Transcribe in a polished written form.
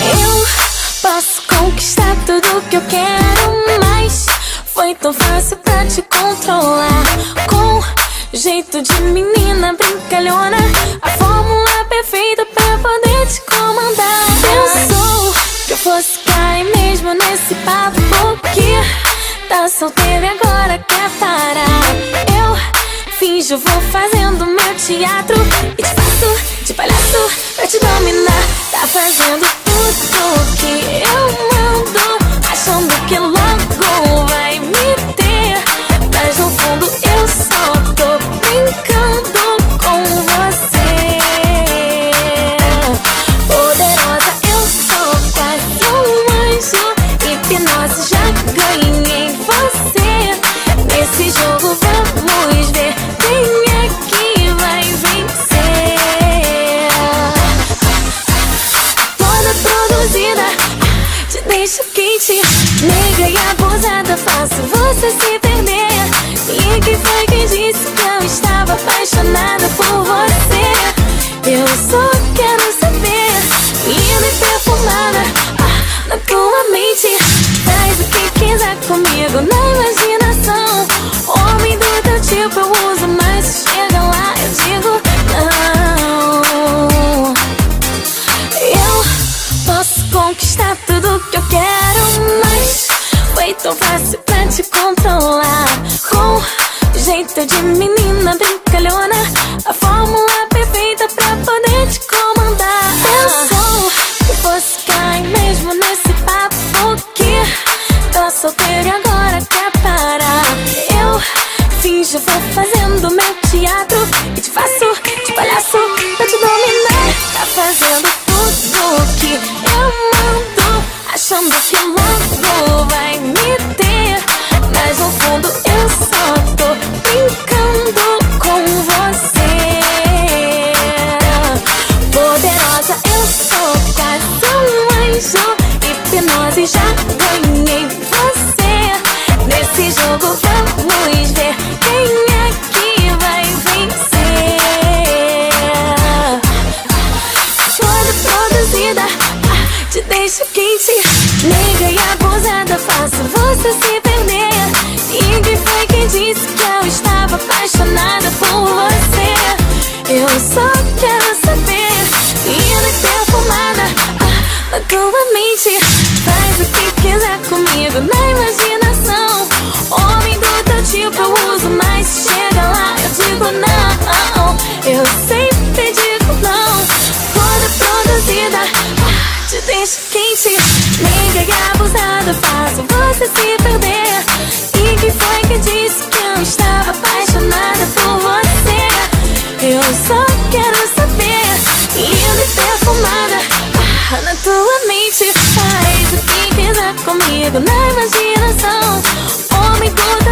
Eu posso conquistar tudo que eu quero, mas foi tão fácil pra te controlar. Com jeito de menina brincalhona, a fórmula perfeita pra poder te comandar. Pensou que eu fosse cair mesmo nesse papo, porque tá solteiro e agora quer parar. Eu finjo, vou fazendo meu teatro e te faço de palhaço pra te dominar. Tá fazendo tudo que eu mando, achando que logo vai me ter, mas no fundo eu só tô brincando com você. Poderosa, eu sou quase um anjo, hipnose, já ganhei você. Nesse jogo vamos ver quem é que vai vencer. Toda produzida, te deixo quente, negra e abusada, faço você se perder. E quem foi que disse que eu estava apaixonada por você? Eu só quero saber, linda e perfumada, na tua mente. Faz o que quiser comigo na imaginação. Homem do teu tipo eu uso, mas se chega lá eu digo não. Eu posso conquistar tudo que eu quero, mas foi tão fácil pra te controlar. Com jeito de menina brincalhona, a fórmula perfeita pra poder te comandar. Pensou que fosse cair mesmo nesse papo, porque tá solteiro e agora quer parar. Eu finjo, vou fazendo meu teatro e te faço de palhaço pra te dominar. Tá fazendo tudo que eu mando, achando que logo vai me ter, mas no fundo eu só tô brincando com você. Poderosa, eu sou quase um anjo, hipnose, já ganhei você. Nesse jogo vamos ver quem é que vai vencer. Toda produzida, te deixo quente, negra e abusada, faço você se perder. E quem foi que disse que eu estava apaixonada por você? Eu só quero saber, linda e perfumada, na tua mente. Faz o que quiser comigo na imaginação. Homem do teu tipo eu uso, mas se chega lá eu digo não. Eu sempre digo não. Toda produzida, te deixo quente, negra e abusada, faço você se perder. E quem foi que disse que eu estava apaixonada por você? Eu só quero saber, linda e perfumada, na tua mente. Faz o que quiser comigo na imaginação. Homem do